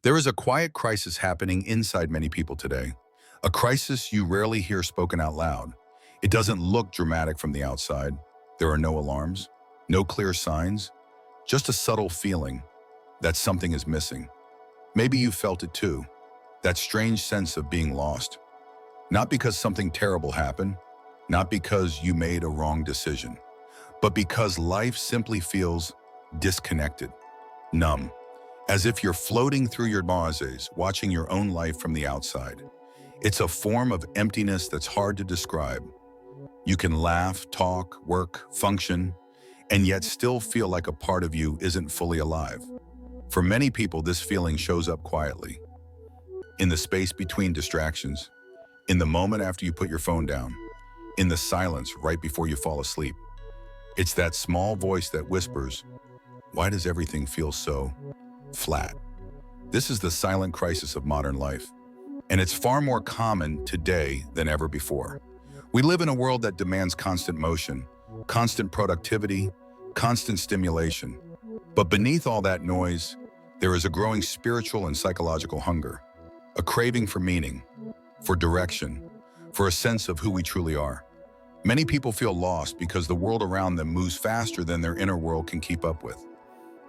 There is a quiet crisis happening inside many people today, a crisis you rarely hear spoken out loud. It doesn't look dramatic from the outside. There are no alarms, no clear signs, just a subtle feeling that something is missing. Maybe you felt it too, that strange sense of being lost. Not because something terrible happened, not because you made a wrong decision, but because life simply feels disconnected, numb, as if you're floating through your mazes, watching your own life from the outside. It's a form of emptiness that's hard to describe. You can laugh, talk, work, function, and yet still feel like a part of you isn't fully alive. For many people, this feeling shows up quietly, in the space between distractions, in the moment after you put your phone down, in the silence right before you fall asleep. It's that small voice that whispers, "Why does everything feel so flat?" This is the silent crisis of modern life, and it's far more common today than ever before. We live in a world that demands constant motion, constant productivity, constant stimulation. But beneath all that noise, there is a growing spiritual and psychological hunger, a craving for meaning, for direction, for a sense of who we truly are. Many people feel lost because the world around them moves faster than their inner world can keep up with.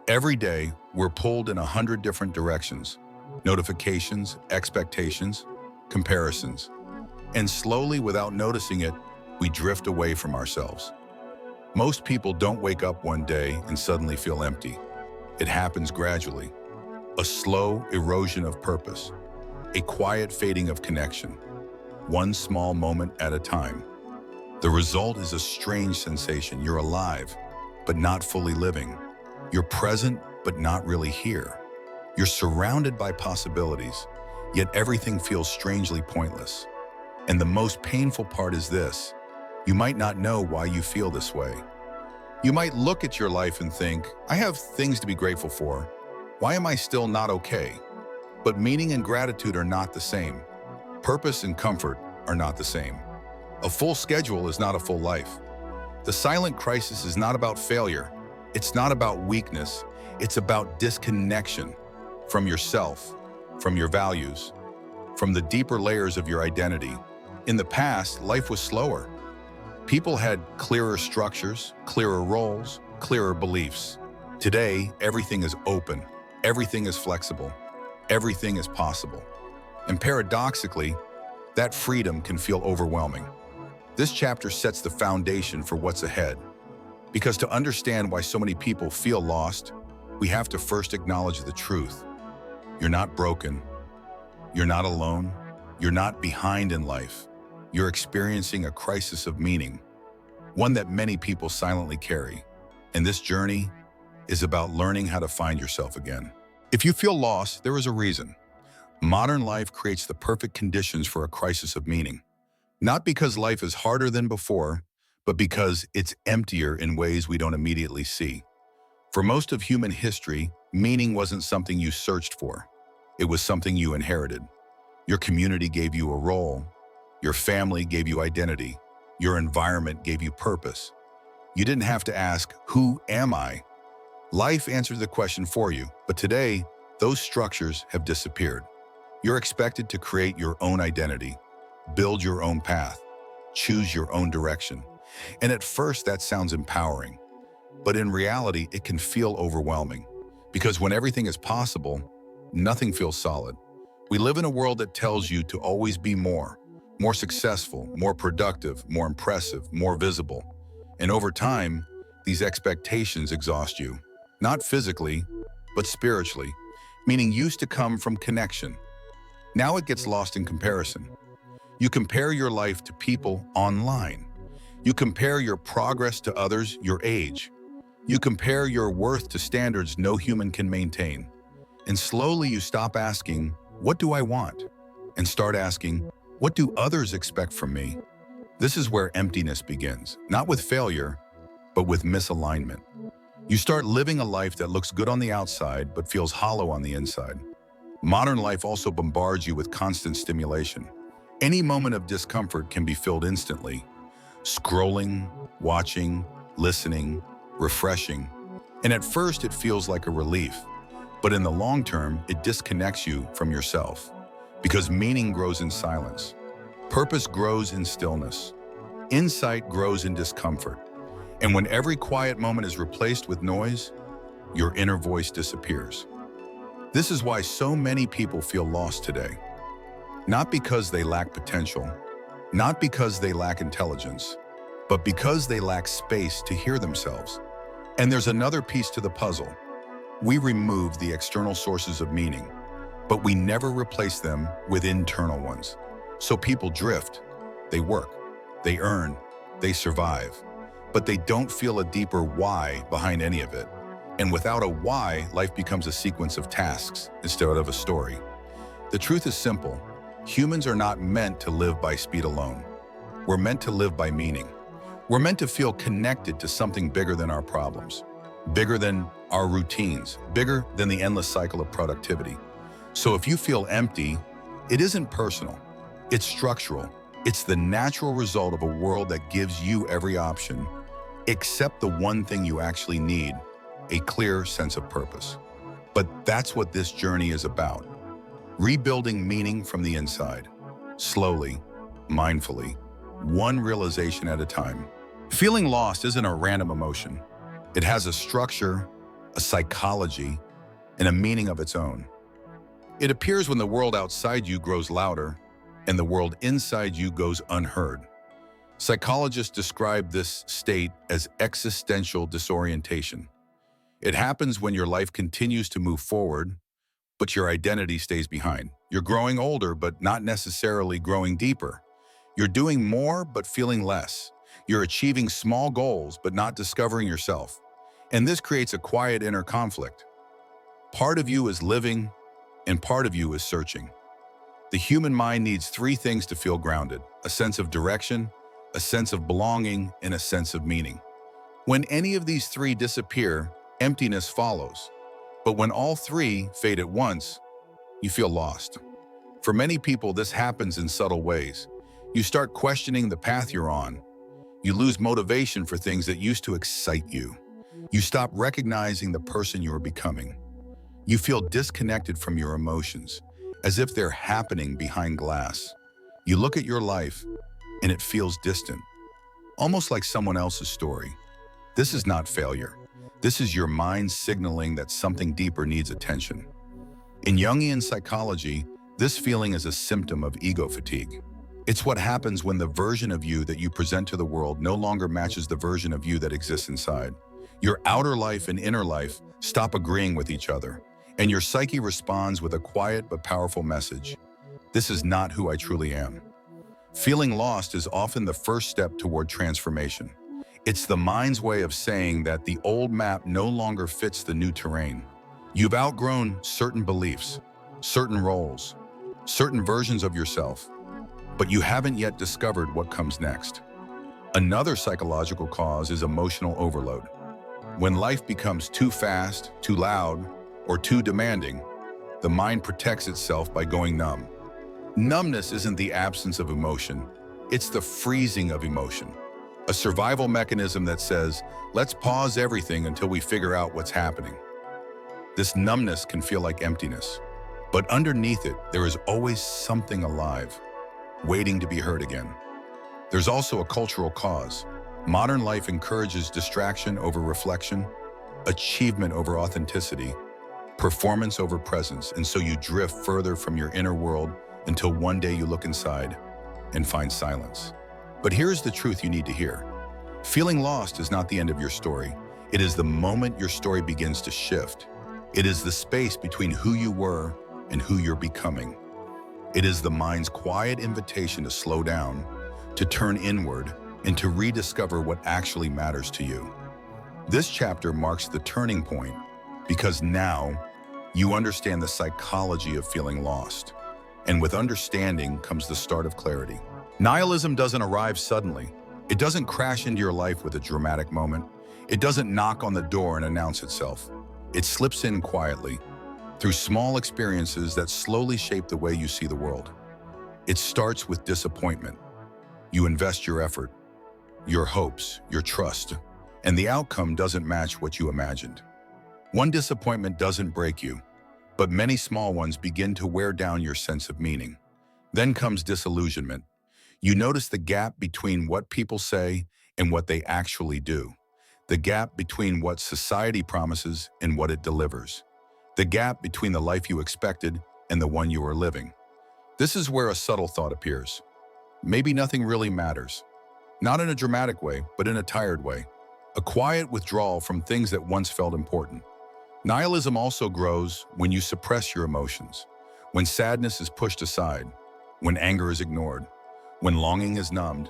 Every day, we're pulled in 100 different directions: notifications, expectations, comparisons. And slowly, without noticing it, we drift away from ourselves. Most people don't wake up one day and suddenly feel empty. It happens gradually. A slow erosion of purpose, a quiet fading of connection, one small moment at a time. The result is a strange sensation. You're alive, but not fully living. You're present, but not really here. You're surrounded by possibilities, yet everything feels strangely pointless. And the most painful part is this: you might not know why you feel this way. You might look at your life and think, "I have things to be grateful for. Why am I still not okay?" But meaning and gratitude are not the same. Purpose and comfort are not the same. A full schedule is not a full life. The silent crisis is not about failure. It's not about weakness. It's about disconnection from yourself, from your values, from the deeper layers of your identity. In the past, life was slower. People had clearer structures, clearer roles, clearer beliefs. Today, everything is open, everything is flexible, everything is possible. And paradoxically, that freedom can feel overwhelming. This chapter sets the foundation for what's ahead. Because to understand why so many people feel lost, we have to first acknowledge the truth. You're not broken. You're not alone. You're not behind in life. You're experiencing a crisis of meaning, one that many people silently carry. And this journey is about learning how to find yourself again. If you feel lost, there is a reason. Modern life creates the perfect conditions for a crisis of meaning. Not because life is harder than before, but because it's emptier in ways we don't immediately see. For most of human history, meaning wasn't something you searched for. It was something you inherited. Your community gave you a role. Your family gave you identity. Your environment gave you purpose. You didn't have to ask, "Who am I?" Life answered the question for you, but today, those structures have disappeared. You're expected to create your own identity, build your own path, choose your own direction. And at first, that sounds empowering. But in reality, it can feel overwhelming. Because when everything is possible, nothing feels solid. We live in a world that tells you to always be more successful, more productive, more impressive, more visible. And over time, these expectations exhaust you, not physically, but spiritually, meaning used to come from connection. Now it gets lost in comparison. You compare your life to people online. You compare your progress to others your age. You compare your worth to standards no human can maintain. And slowly you stop asking, "What do I want?" and start asking, "What do others expect from me?" This is where emptiness begins, not with failure, but with misalignment. You start living a life that looks good on the outside, but feels hollow on the inside. Modern life also bombards you with constant stimulation. Any moment of discomfort can be filled instantly. Scrolling, watching, listening, refreshing. And at first it feels like a relief. But in the long term, it disconnects you from yourself. Because meaning grows in silence. Purpose grows in stillness. Insight grows in discomfort. And when every quiet moment is replaced with noise, your inner voice disappears. This is why so many people feel lost today. Not because they lack potential, not because they lack intelligence, but because they lack space to hear themselves. And there's another piece to the puzzle. We remove the external sources of meaning, but we never replace them with internal ones. So people drift, they work, they earn, they survive, but they don't feel a deeper why behind any of it. And without a why, life becomes a sequence of tasks instead of a story. The truth is simple. Humans are not meant to live by speed alone. We're meant to live by meaning. We're meant to feel connected to something bigger than our problems, bigger than our routines, bigger than the endless cycle of productivity. So if you feel empty, it isn't personal, it's structural. It's the natural result of a world that gives you every option, except the one thing you actually need, a clear sense of purpose. But that's what this journey is about. Rebuilding meaning from the inside, slowly, mindfully, one realization at a time. Feeling lost isn't a random emotion. It has a structure, a psychology, and a meaning of its own. It appears when the world outside you grows louder and the world inside you goes unheard. Psychologists describe this state as existential disorientation. It happens when your life continues to move forward, but your identity stays behind. You're growing older, but not necessarily growing deeper. You're doing more, but feeling less. You're achieving small goals, but not discovering yourself. And this creates a quiet inner conflict. Part of you is living, and part of you is searching. The human mind needs three things to feel grounded: a sense of direction, a sense of belonging, and a sense of meaning. When any of these three disappear, emptiness follows. But when all three fade at once, you feel lost. For many people, this happens in subtle ways. You start questioning the path you're on. You lose motivation for things that used to excite you. You stop recognizing the person you are becoming. You feel disconnected from your emotions, as if they're happening behind glass. You look at your life, and it feels distant, almost like someone else's story. This is not failure. This is your mind signaling that something deeper needs attention. In Jungian psychology, this feeling is a symptom of ego fatigue. It's what happens when the version of you that you present to the world no longer matches the version of you that exists inside. Your outer life and inner life stop agreeing with each other, and your psyche responds with a quiet but powerful message. This is not who I truly am. Feeling lost is often the first step toward transformation. It's the mind's way of saying that the old map no longer fits the new terrain. You've outgrown certain beliefs, certain roles, certain versions of yourself, but you haven't yet discovered what comes next. Another psychological cause is emotional overload. When life becomes too fast, too loud, or too demanding, the mind protects itself by going numb. Numbness isn't the absence of emotion, it's the freezing of emotion. A survival mechanism that says, let's pause everything until we figure out what's happening. This numbness can feel like emptiness, but underneath it, there is always something alive, waiting to be heard again. There's also a cultural cause. Modern life encourages distraction over reflection, achievement over authenticity, performance over presence, and so you drift further from your inner world until one day you look inside and find silence. But here's the truth you need to hear. Feeling lost is not the end of your story. It is the moment your story begins to shift. It is the space between who you were and who you're becoming. It is the mind's quiet invitation to slow down, to turn inward, and to rediscover what actually matters to you. This chapter marks the turning point because now you understand the psychology of feeling lost. And with understanding comes the start of clarity. Nihilism doesn't arrive suddenly. It doesn't crash into your life with a dramatic moment. It doesn't knock on the door and announce itself. It slips in quietly, through small experiences that slowly shape the way you see the world. It starts with disappointment. You invest your effort, your hopes, your trust, and the outcome doesn't match what you imagined. One disappointment doesn't break you. but many small ones begin to wear down your sense of meaning. Then comes disillusionment. You notice the gap between what people say and what they actually do. The gap between what society promises and what it delivers. The gap between the life you expected and the one you are living. This is where a subtle thought appears. Maybe nothing really matters. Not in a dramatic way, but in a tired way. A quiet withdrawal from things that once felt important. Nihilism also grows when you suppress your emotions, when sadness is pushed aside, when anger is ignored, when longing is numbed.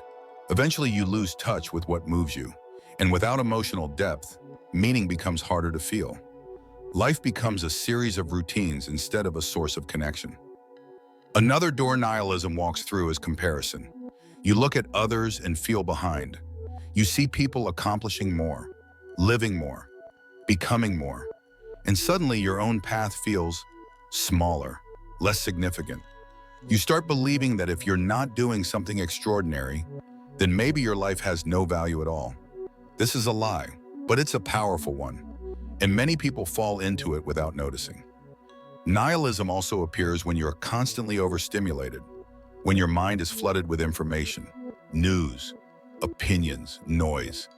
Eventually you lose touch with what moves you, and without emotional depth, meaning becomes harder to feel. Life becomes a series of routines instead of a source of connection. Another door nihilism walks through is comparison. You look at others and feel behind. You see people accomplishing more, living more, becoming more, and suddenly your own path feels smaller, less significant. You start believing that if you're not doing something extraordinary, then maybe your life has no value at all. This is a lie, but it's a powerful one, and many people fall into it without noticing. Nihilism also appears when you're constantly overstimulated, when your mind is flooded with information, news, opinions, noise.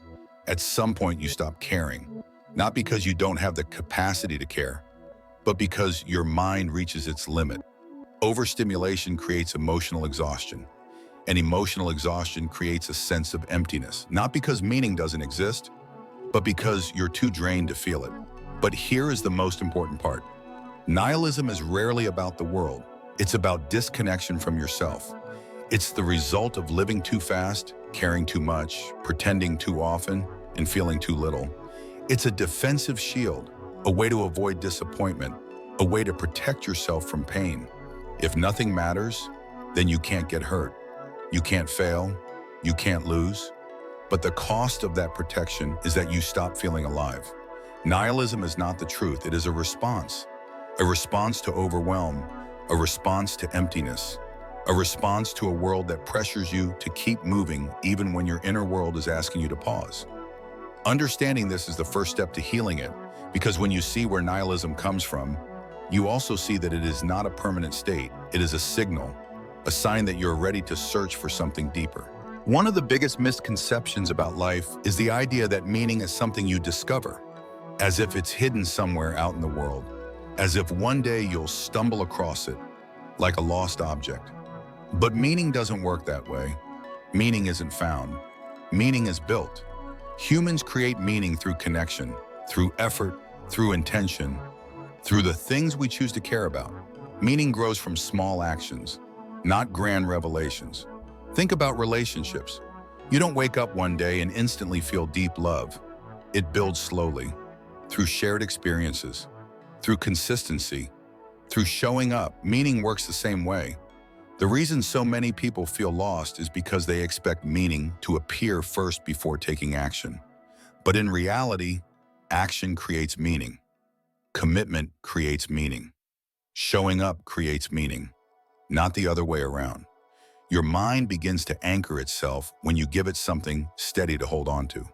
At some point you stop caring, not because you don't have the capacity to care, but because your mind reaches its limit. Overstimulation creates emotional exhaustion, and emotional exhaustion creates a sense of emptiness, not because meaning doesn't exist, but because you're too drained to feel it. But here is the most important part. Nihilism is rarely about the world. It's about disconnection from yourself. It's the result of living too fast, caring too much, pretending too often, and feeling too little. It's a defensive shield, a way to avoid disappointment, a way to protect yourself from pain. If nothing matters, then you can't get hurt. You can't fail. You can't lose. But the cost of that protection is that you stop feeling alive. Nihilism is not the truth. It is a response to overwhelm, a response to emptiness, a response to a world that pressures you to keep moving even when your inner world is asking you to pause. Understanding this is the first step to healing it, because when you see where nihilism comes from, you also see that it is not a permanent state. It is a signal, a sign that you're ready to search for something deeper. One of the biggest misconceptions about life is the idea that meaning is something you discover, as if it's hidden somewhere out in the world, as if one day you'll stumble across it, like a lost object. But meaning doesn't work that way. Meaning isn't found. Meaning is built. Humans create meaning through connection, through effort, through intention, through the things we choose to care about. Meaning grows from small actions, not grand revelations. Think about relationships. You don't wake up one day and instantly feel deep love. It builds slowly, through shared experiences, through consistency, through showing up. Meaning works the same way. The reason so many people feel lost is because they expect meaning to appear first before taking action. But in reality, action creates meaning. Commitment creates meaning. Showing up creates meaning, not the other way around. Your mind begins to anchor itself when you give it something steady to hold on to.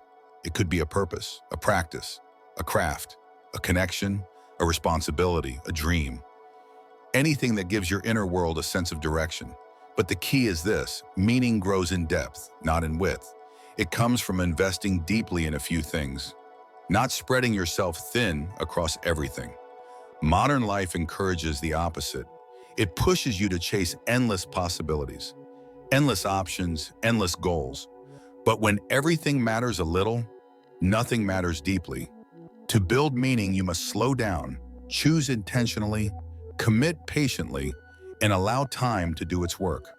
It could be a purpose, a practice, a craft, a connection, a responsibility, a dream. Anything that gives your inner world a sense of direction. But the key is this: meaning grows in depth, not in width. It comes from investing deeply in a few things, not spreading yourself thin across everything. Modern life encourages the opposite. It pushes you to chase endless possibilities, endless options, endless goals. But when everything matters a little, nothing matters deeply. To build meaning, you must slow down, choose intentionally, commit patiently, and allow time to do its work.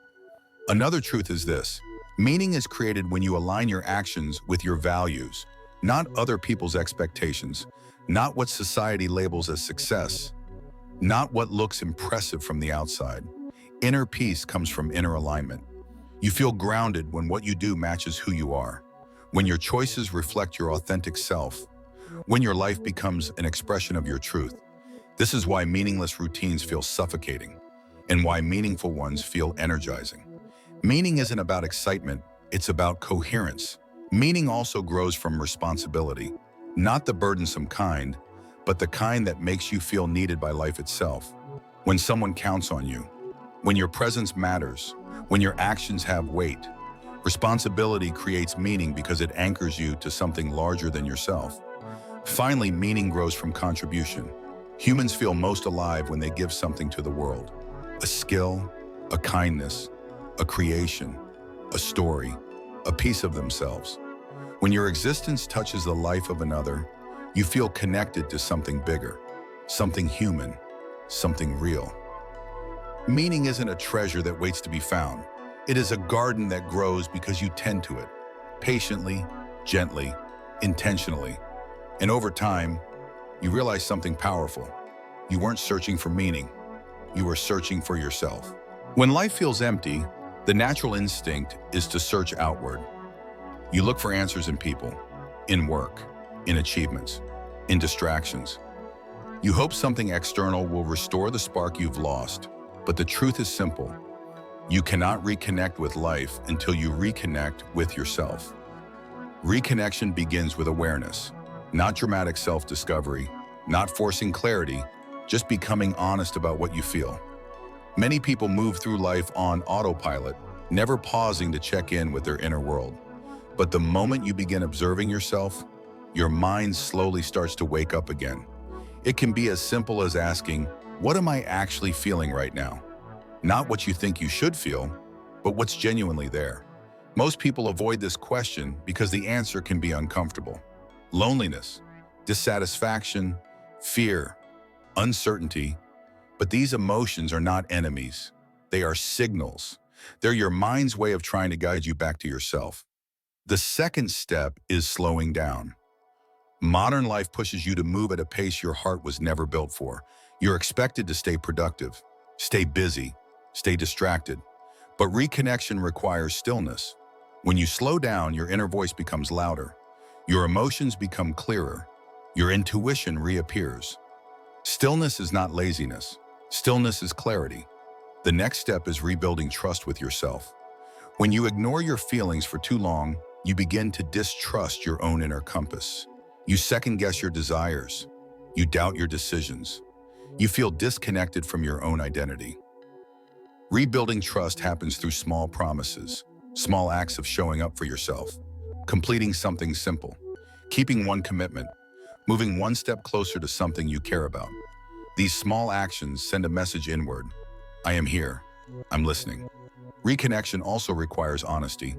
Another truth is this: meaning is created when you align your actions with your values, not other people's expectations, not what society labels as success, not what looks impressive from the outside. Inner peace comes from inner alignment. You feel grounded when what you do matches who you are, when your choices reflect your authentic self, when your life becomes an expression of your truth. This is why meaningless routines feel suffocating, and why meaningful ones feel energizing. Meaning isn't about excitement, it's about coherence. Meaning also grows from responsibility, not the burdensome kind, but the kind that makes you feel needed by life itself. When someone counts on you, when your presence matters, when your actions have weight. Responsibility creates meaning because it anchors you to something larger than yourself. Finally, meaning grows from contribution. Humans feel most alive when they give something to the world. A skill, a kindness, a creation, a story, a piece of themselves. When your existence touches the life of another, you feel connected to something bigger, something human, something real. Meaning isn't a treasure that waits to be found. It is a garden that grows because you tend to it, patiently, gently, intentionally. And over time, you realize something powerful. You weren't searching for meaning. You were searching for yourself. When life feels empty, the natural instinct is to search outward. You look for answers in people, in work, in achievements, in distractions. You hope something external will restore the spark you've lost, but the truth is simple. You cannot reconnect with life until you reconnect with yourself. Reconnection begins with awareness, not dramatic self-discovery, not forcing clarity, just becoming honest about what you feel. Many people move through life on autopilot, never pausing to check in with their inner world. But the moment you begin observing yourself, your mind slowly starts to wake up again. It can be as simple as asking, what am I actually feeling right now? Not what you think you should feel, but what's genuinely there. Most people avoid this question because the answer can be uncomfortable. Loneliness, dissatisfaction, fear, uncertainty. But these emotions are not enemies. They are signals. They're your mind's way of trying to guide you back to yourself. The second step is slowing down. Modern life pushes you to move at a pace your heart was never built for. You're expected to stay productive, stay busy, stay distracted. But reconnection requires stillness. When you slow down, your inner voice becomes louder. Your emotions become clearer. Your intuition reappears. Stillness is not laziness. Stillness is clarity. The next step is rebuilding trust with yourself. When you ignore your feelings for too long, you begin to distrust your own inner compass. You second-guess your desires. You doubt your decisions. You feel disconnected from your own identity. Rebuilding trust happens through small promises, small acts of showing up for yourself, completing something simple, keeping one commitment, moving one step closer to something you care about. These small actions send a message inward. I am here. I'm listening. Reconnection also requires honesty,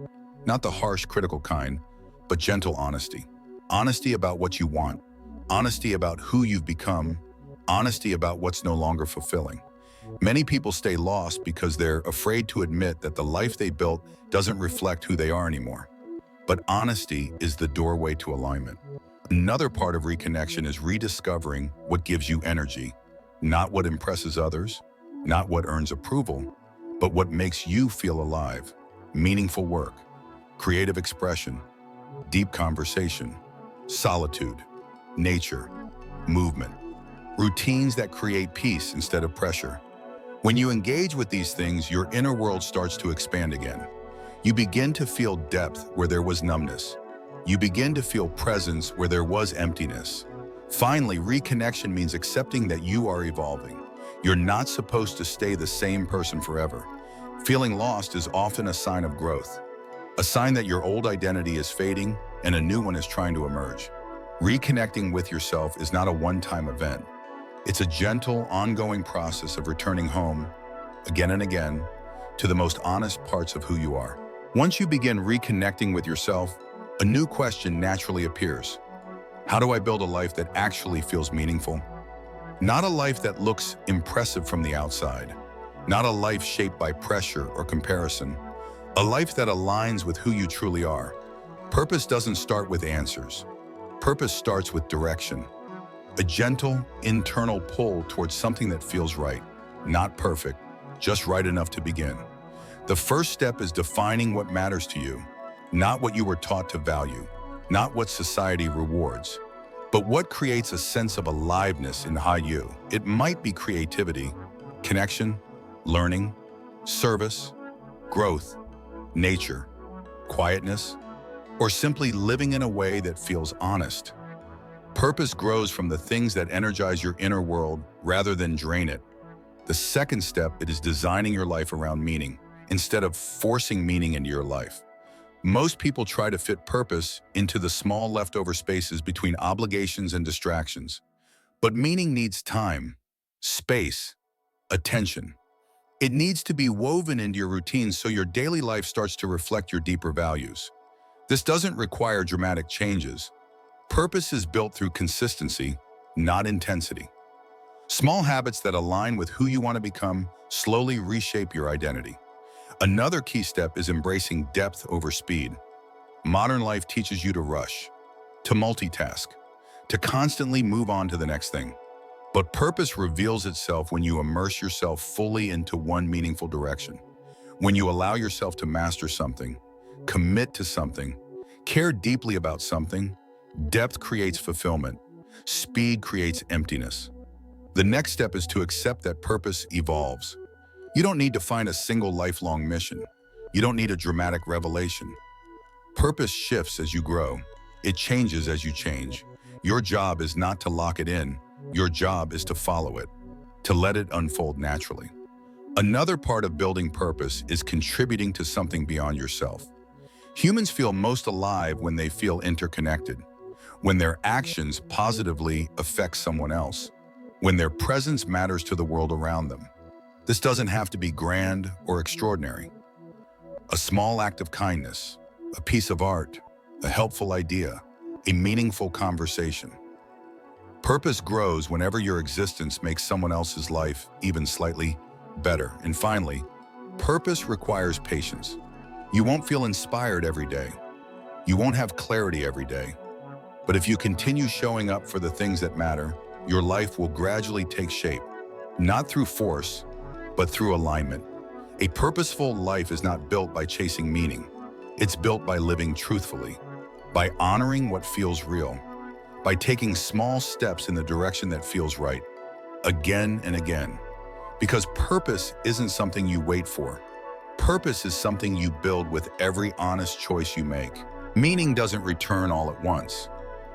not the harsh, critical kind, but gentle honesty. Honesty about what you want, honesty about who you've become, honesty about what's no longer fulfilling. Many people stay lost because they're afraid to admit that the life they built doesn't reflect who they are anymore. But honesty is the doorway to alignment. Another part of reconnection is rediscovering what gives you energy, not what impresses others, not what earns approval, but what makes you feel alive. Meaningful work, creative expression, deep conversation, solitude, nature, movement, routines that create peace instead of pressure. When you engage with these things, your inner world starts to expand again. You begin to feel depth where there was numbness. You begin to feel presence where there was emptiness. Finally, reconnection means accepting that you are evolving. You're not supposed to stay the same person forever. Feeling lost is often a sign of growth, a sign that your old identity is fading and a new one is trying to emerge. Reconnecting with yourself is not a one-time event. It's a gentle, ongoing process of returning home, again and again, to the most honest parts of who you are. Once you begin reconnecting with yourself, a new question naturally appears. How do I build a life that actually feels meaningful? Not a life that looks impressive from the outside. Not a life shaped by pressure or comparison. A life that aligns with who you truly are. Purpose doesn't start with answers. Purpose starts with direction. A gentle, internal pull towards something that feels right. Not perfect, just right enough to begin. The first step is defining what matters to you. Not what you were taught to value. Not what society rewards. But what creates a sense of aliveness in you. It might be creativity, connection, learning, service, growth, nature, quietness, or simply living in a way that feels honest. Purpose grows from the things that energize your inner world rather than drain it. The second step is designing your life around meaning instead of forcing meaning into your life. Most people try to fit purpose into the small leftover spaces between obligations and distractions. But meaning needs time, space, attention. It needs to be woven into your routines so your daily life starts to reflect your deeper values. This doesn't require dramatic changes. Purpose is built through consistency, not intensity. Small habits that align with who you want to become slowly reshape your identity. Another key step is embracing depth over speed. Modern life teaches you to rush, to multitask, to constantly move on to the next thing. But purpose reveals itself when you immerse yourself fully into one meaningful direction. When you allow yourself to master something, commit to something, care deeply about something, depth creates fulfillment, speed creates emptiness. The next step is to accept that purpose evolves. You don't need to find a single lifelong mission. You don't need a dramatic revelation. Purpose shifts as you grow. It changes as you change. Your job is not to lock it in. Your job is to follow it, to let it unfold naturally. Another part of building purpose is contributing to something beyond yourself. Humans feel most alive when they feel interconnected, when their actions positively affect someone else, when their presence matters to the world around them. This doesn't have to be grand or extraordinary. A small act of kindness, a piece of art, a helpful idea, a meaningful conversation. Purpose grows whenever your existence makes someone else's life even slightly better. And finally, purpose requires patience. You won't feel inspired every day. You won't have clarity every day. But if you continue showing up for the things that matter, your life will gradually take shape, not through force, but through alignment. A purposeful life is not built by chasing meaning. It's built by living truthfully, by honoring what feels real, by taking small steps in the direction that feels right, again and again. Because purpose isn't something you wait for. Purpose is something you build with every honest choice you make. Meaning doesn't return all at once.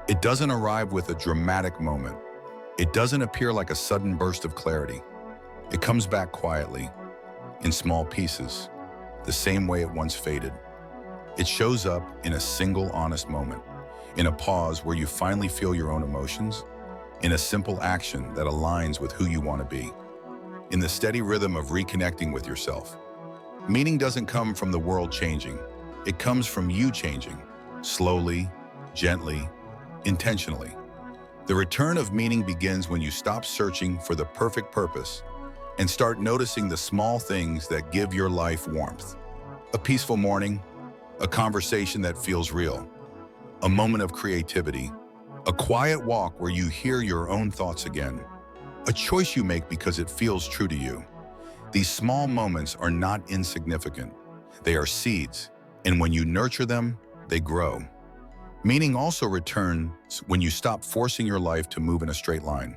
It doesn't arrive with a dramatic moment. It doesn't appear like a sudden burst of clarity. It comes back quietly, in small pieces, the same way it once faded. It shows up in a single honest moment, in a pause where you finally feel your own emotions, in a simple action that aligns with who you want to be, in the steady rhythm of reconnecting with yourself. Meaning doesn't come from the world changing. It comes from you changing, slowly, gently, intentionally. The return of meaning begins when you stop searching for the perfect purpose and start noticing the small things that give your life warmth. A peaceful morning, a conversation that feels real, a moment of creativity, a quiet walk where you hear your own thoughts again, a choice you make because it feels true to you. These small moments are not insignificant. They are seeds, and when you nurture them, they grow. Meaning also returns when you stop forcing your life to move in a straight line.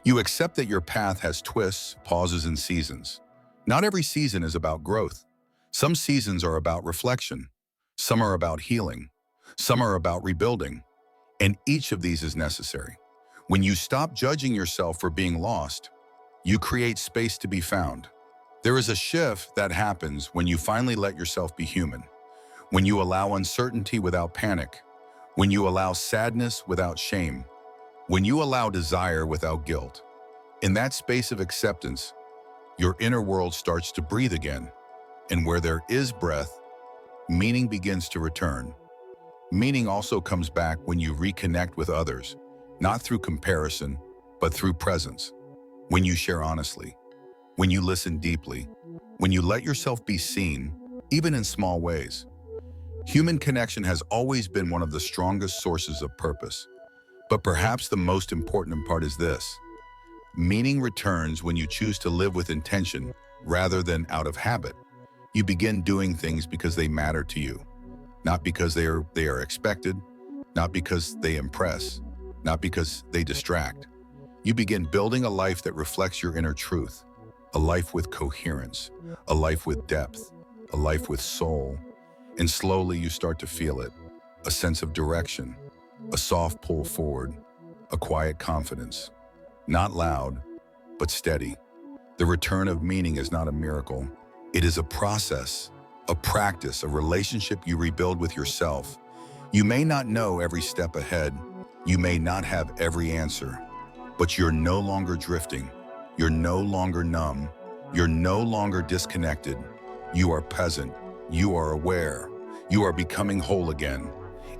You accept that your path has twists, pauses, and seasons. Not every season is about growth. Some seasons are about reflection. Some are about healing. Some are about rebuilding. And each of these is necessary. When you stop judging yourself for being lost, you create space to be found. There is a shift that happens when you finally let yourself be human, when you allow uncertainty without panic, when you allow sadness without shame, when you allow desire without guilt. In that space of acceptance, your inner world starts to breathe again, and where there is breath, meaning begins to return. Meaning also comes back when you reconnect with others, not through comparison, but through presence. When you share honestly, when you listen deeply, when you let yourself be seen, even in small ways. Human connection has always been one of the strongest sources of purpose. But perhaps the most important part is this. Meaning returns when you choose to live with intention rather than out of habit. You begin doing things because they matter to you, not because they are expected, not because they impress, not because they distract. You begin building a life that reflects your inner truth, a life with coherence, a life with depth, a life with soul. And slowly you start to feel it, a sense of direction, a soft pull forward, a quiet confidence. Not loud, but steady. The return of meaning is not a miracle. It is a process, a practice, a relationship you rebuild with yourself. You may not know every step ahead. You may not have every answer, but you're no longer drifting. You're no longer numb. You're no longer disconnected. You are present. You are aware. You are becoming whole again.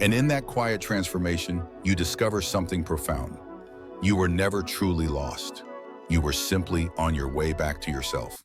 And in that quiet transformation, you discover something profound. You were never truly lost. You were simply on your way back to yourself.